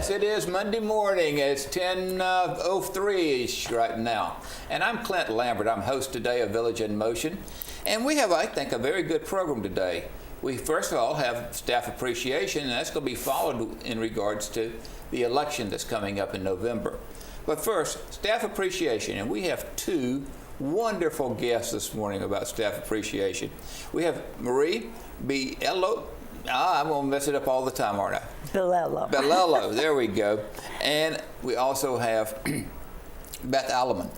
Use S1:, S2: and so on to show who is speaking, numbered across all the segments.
S1: Yes, it is Monday morning. It's 10:03-ish right now. And I'm Clint Lambert. I'm host today of Village in Motion. And we have, I think, a very good program today. We first of all have staff appreciation, and that's going to be followed in regards to the election that's coming up in November. But first, staff appreciation. And we have two wonderful guests this morning about staff appreciation. We have Marie Biello. I'm going to mess it up all the time, aren't I? Bellello, there we go. And we also have Beth Alleman.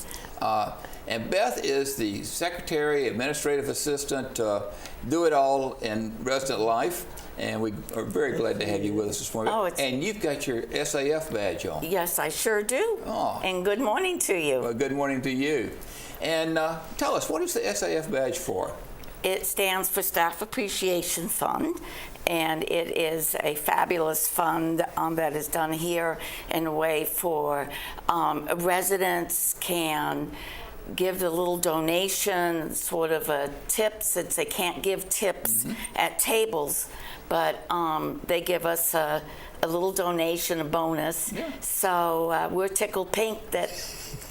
S1: And Beth is the Secretary, Administrative Assistant, do it all in resident life. And we are very glad to have you with us this morning. And you've got your SAF badge on.
S2: Yes, I sure do.
S1: Oh.
S2: And good morning to you.
S1: Well, good morning to you. And tell us, what is the SAF badge for?
S2: It stands for Staff Appreciation Fund, and it is a fabulous fund that is done here in a way for residents can give a little donation, sort of a tip, since they can't give tips at tables, but they give us a little donation, a bonus. Yeah. So we're tickled pink that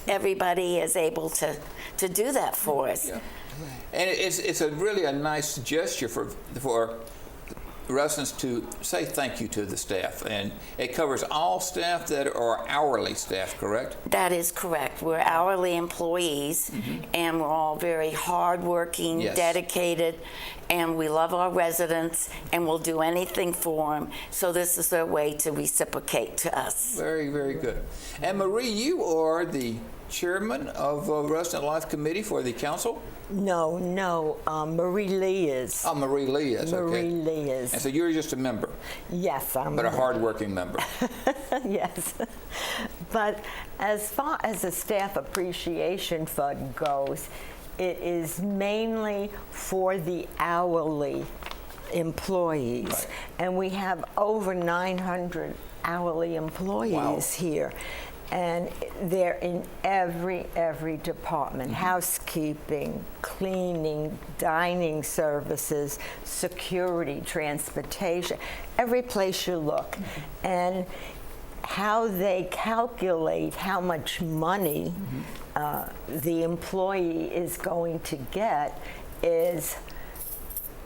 S2: everybody is able to do that for us. Yeah.
S1: And it's really a nice gesture for residents to say thank you to the staff. And it covers all staff that are hourly staff, correct?
S2: That is correct. We're hourly employees, and we're all very hardworking, dedicated, and we love our residents, and we'll do anything for them. So this is their way to reciprocate to us.
S1: Very, very good. And Marie, you are the chairman of Resident Life Committee for the council?
S3: No, Marie Lee is.
S1: Oh, Marie Lee is, okay.
S3: Marie Lee is.
S1: And so you're just a member?
S3: Yes, I'm
S1: But a hard-working member?
S3: Yes. But as far as the Staff Appreciation Fund goes, it is mainly for the hourly employees. Right. And we have over 900 hourly employees here. And they're in every department: housekeeping, cleaning, dining services, security, transportation, every place you look. And how they calculate how much money the employee is going to get is,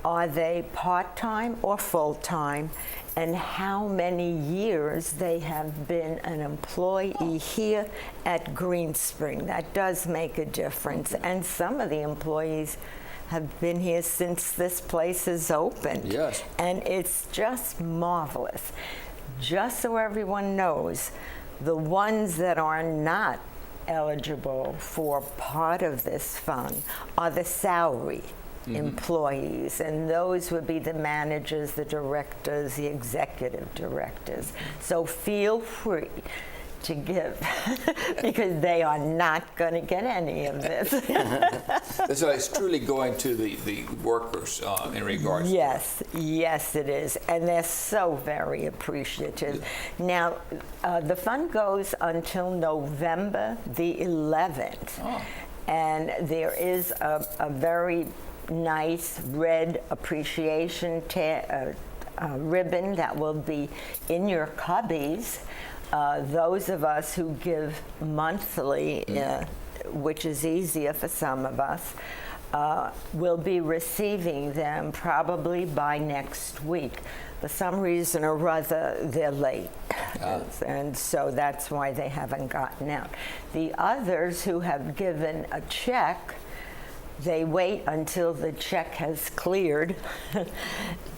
S3: are they part-time or full-time, and how many years they have been an employee here at Green Spring. That does make a difference. And some of the employees have been here since this place is opened.
S1: Yes.
S3: And it's just marvelous. Just so everyone knows, the ones that are not eligible for part of this fund are the salary employees, and those would be the managers, the directors, the executive directors. So feel free to give because they are not going to get any of this.
S1: So it's truly going to the workers in regards
S3: to Yes, it is. And they're so very appreciative. Now, the fund goes until November the 11th. Oh. And there is a very nice red appreciation ribbon that will be in your cubbies. Those of us who give monthly, which is easier for some of us, will be receiving them probably by next week. For some reason or other, they're late. And so that's why they haven't gotten out. The others who have given a check, they wait until the check has cleared,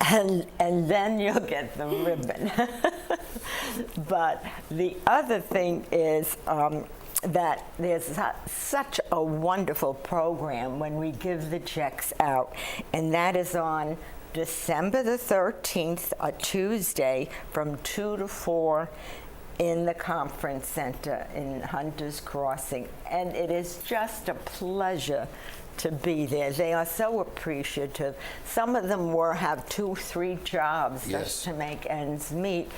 S3: and then you'll get the ribbon. But the other thing is that there's such a wonderful program when we give the checks out, and that is on December the 13th, a Tuesday, from 2 to 4 in the conference center in Hunter's Crossing. And it is just a pleasure to be there. They are so appreciative. Some of them have 2-3 jobs just to make ends meet.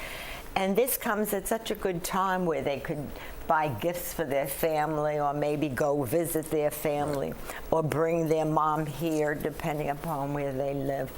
S3: And this comes at such a good time where they could buy gifts for their family, or maybe go visit their family, or bring their mom here, depending upon where they live.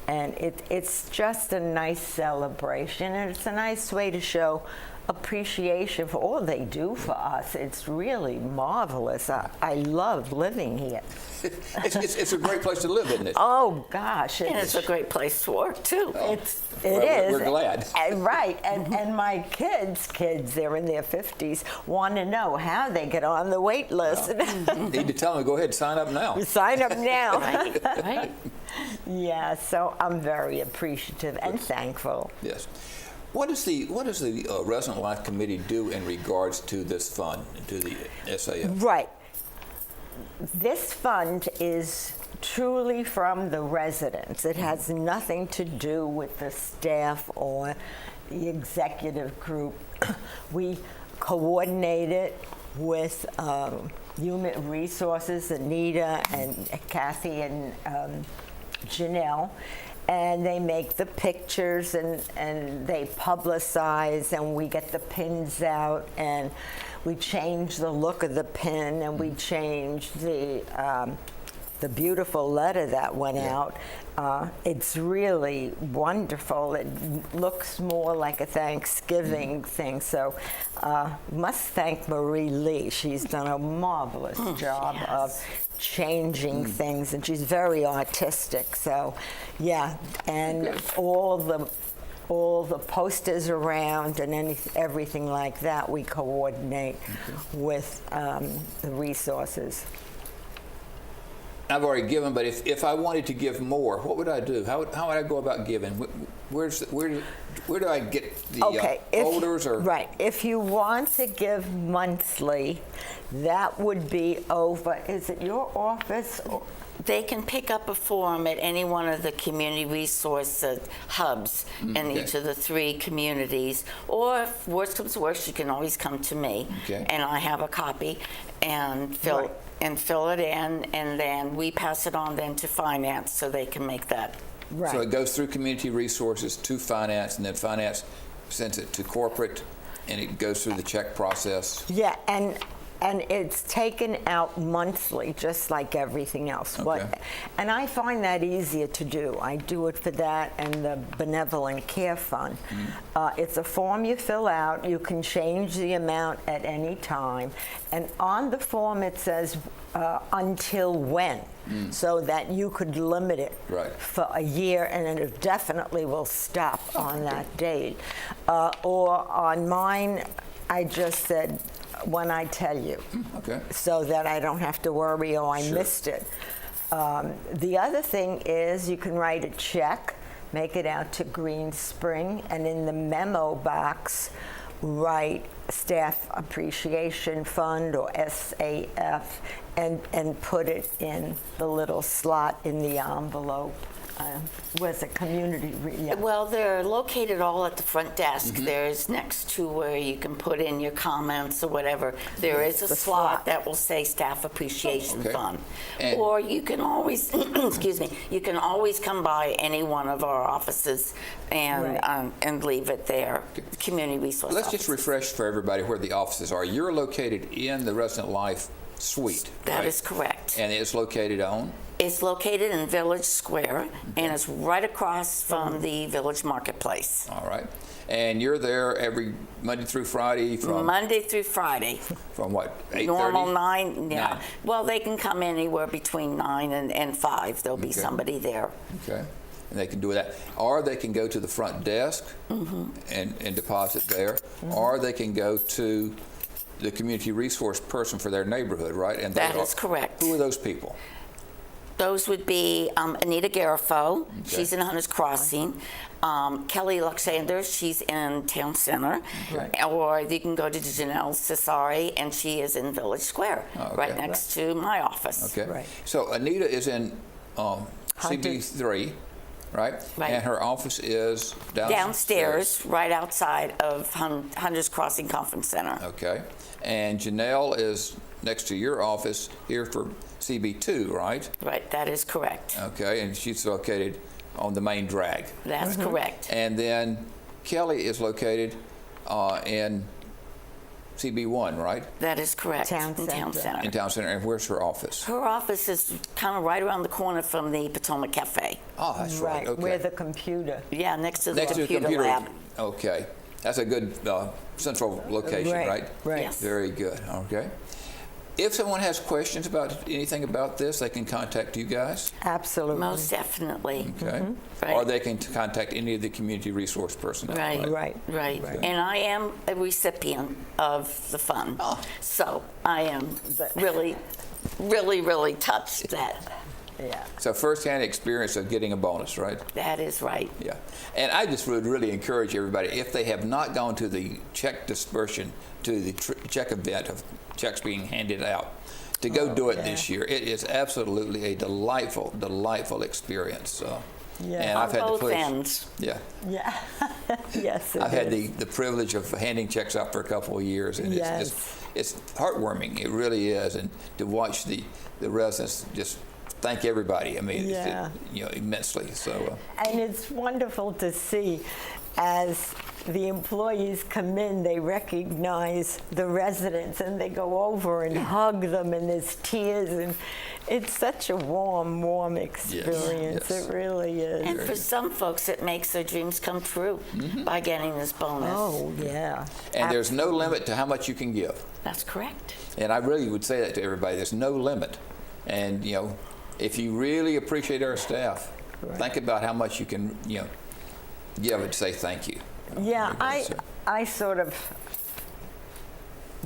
S3: And it's just a nice celebration, and it's a nice way to show appreciation for all they do for us. It's really marvelous. I love living here.
S1: It's a great place to live, isn't it?
S3: Oh gosh,
S2: And it's a great place to work, too.
S3: It
S1: Well,
S3: is.
S1: we're glad.
S3: Right, and my kids, they're in their 50s, want to know how they get on the wait list.
S1: Need to tell them, go ahead, sign up now.
S3: Sign up now.
S2: Right.
S3: Yeah, so I'm very appreciative and thankful.
S1: Yes. What does the Resident Life Committee do in regards to this fund, to the SAF?
S3: Right. This fund is truly from the residents. It has nothing to do with the staff or the executive group. We coordinate it with Human Resources, Anita and Kathy and Janelle, and they make the pictures and they publicize, and we get the pins out, and we change the look of the pin, and we change the beautiful letter that went out. It's really wonderful. It looks more like a Thanksgiving thing. So must thank Marie Lee. She's done a marvelous job of changing things, and she's very artistic. So yeah, and all the posters around and everything like that, we coordinate with the resources.
S1: I've already given, but if I wanted to give more, what would I do? How would I go about giving? Where do I get the folders?
S3: Right. If you want to give monthly, that would be over. Is it your office?
S2: They can pick up a form at any one of the community resource hubs in each of the 3 communities. Or if worst comes to worst, you can always come to me, and I have a copy and fill it in, and then we pass it on then to finance so they can make that.
S3: Right.
S1: So it goes through community resources to finance, and then finance sends it to corporate, and it goes through the check process.
S3: Yeah, and it's taken out monthly, just like everything else.
S1: Okay.
S3: And I find that easier to do. I do it for that and the Benevolent Care Fund. It's a form you fill out. You can change the amount at any time. And on the form it says until when, so that you could limit it for a year, and then it definitely will stop on that date. Or on mine, I just said, when I tell you, so that I don't have to worry, oh, I missed it. The other thing is you can write a check, make it out to Green Spring, and in the memo box, write Staff Appreciation Fund or SAF, and put it in the little slot in the envelope. Was a community.
S2: Well, they're located all at the front desk. There's next to where you can put in your comments or whatever. There is a slot that will say Staff Appreciation Fund. And or you can always, excuse me, you can always come by any one of our offices and leave it there. Community resource.
S1: Let's just refresh for everybody where the offices are. You're located in the Resident Life Suite.
S2: That is correct.
S1: And it's located on?
S2: It's located in Village Square, and it's right across from the Village Marketplace.
S1: All right. And you're there every Monday through Friday from?
S2: Monday through Friday.
S1: From what, 8:30?
S2: Normal 9, yeah. 9. Well, they can come anywhere between 9 and 5. There'll be somebody there.
S1: Okay. And they can do that. Or they can go to the front desk and deposit there. Or they can go to the community resource person for their neighborhood, right? And
S2: that is correct.
S1: Who are those people?
S2: Those would be Anita Garifo, she's in Hunters Crossing. Kelly Luxander, she's in Town Center. Or you can go to Janelle Cesari, and she is in Village Square, right next to my office.
S1: Okay. So Anita is in CB3, right? And her office is
S2: downstairs, right outside of Hunters Crossing Conference Center.
S1: Okay. And Janelle is next to your office here for CB2, right?
S2: Right, that is correct.
S1: Okay, and she's located on the main drag.
S2: That's correct.
S1: And then Kelly is located in CB1, right?
S2: That is correct.
S3: Town Center.
S1: In Town Center. And where's her office?
S2: Her office is kind of right around the corner from the Potomac Cafe.
S1: Oh, that's right. Okay.
S3: Where the computer.
S2: Yeah, next to the computer lab.
S1: Okay. That's a good central location, right?
S3: Right.
S2: Yes.
S1: Very good. Okay. If someone has questions about anything about this, they can contact you guys.
S3: Absolutely.
S2: Most definitely.
S1: Okay.
S2: Right.
S1: Or they can contact any of the community resource personnel.
S2: Right.
S3: Right.
S2: Right. And I am a recipient of the fund.
S1: Oh.
S2: So I am really, really, really touched that
S3: Yeah.
S1: So firsthand experience of getting a bonus, right?
S2: that is right.
S1: Yeah. And I just would really encourage everybody, if they have not gone to the check dispersion, to the check event of checks being handed out, to go do it this year. It is absolutely a delightful, delightful experience. So,
S3: Yeah.
S1: and I've
S2: On
S1: had the
S2: both
S1: privilege.
S2: ends.
S1: Yeah.
S3: Yeah. Yes, it
S1: I've had
S3: is.
S1: the privilege of handing checks out for a couple of years, and
S3: Yes.
S1: it's heartwarming. It really is, and to watch the residents just thank everybody. I mean,
S3: Yeah.
S1: immensely. So.
S3: And it's wonderful to see as the employees come in, they recognize the residents and they go over and hug them, and there's tears, and it's such a warm experience.
S1: yes.
S3: It really is.
S2: And for some folks, it makes their dreams come true by getting this bonus.
S3: Oh, yeah.
S1: And there's no limit to how much you can give.
S2: That's correct.
S1: And I really would say that to everybody. There's no limit. And, if you really appreciate our staff, think about how much you can, give and say thank you.
S3: Yeah, I sort of,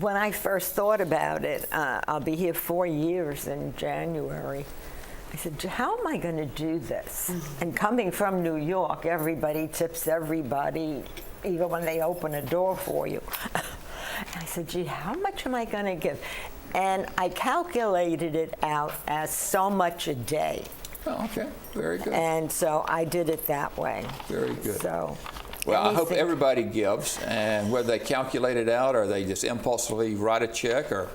S3: when I first thought about it, I'll be here 4 years in January. I said, how am I going to do this? And coming from New York, everybody tips everybody, even when they open a door for you. And I said, gee, how much am I going to give? And I calculated it out as so much a day.
S1: Oh, okay. Very good.
S3: And so I did it that way.
S1: Very good.
S3: So,
S1: Well, I hope
S3: anything-
S1: everybody gives, and whether they calculate it out or they just impulsively write a check or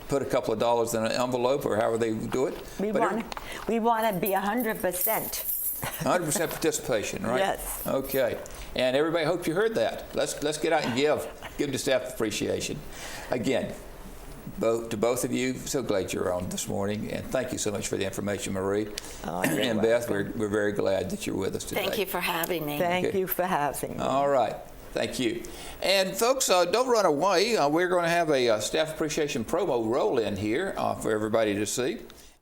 S1: put a couple of dollars in an envelope or however they do it.
S3: We want to be 100%.
S1: 100% participation, right?
S3: Yes.
S1: Okay. And everybody, hope you heard that. Let's get out and give the staff appreciation. Again, to both of you, so glad you're on this morning, and thank you so much for the information, Marie. And Beth, we're very glad that you're with us today.
S2: Thank you for having me.
S3: Thank you for having me.
S1: All right. Thank you. And folks, don't run away. We're going to have a staff appreciation promo roll in here for everybody to see.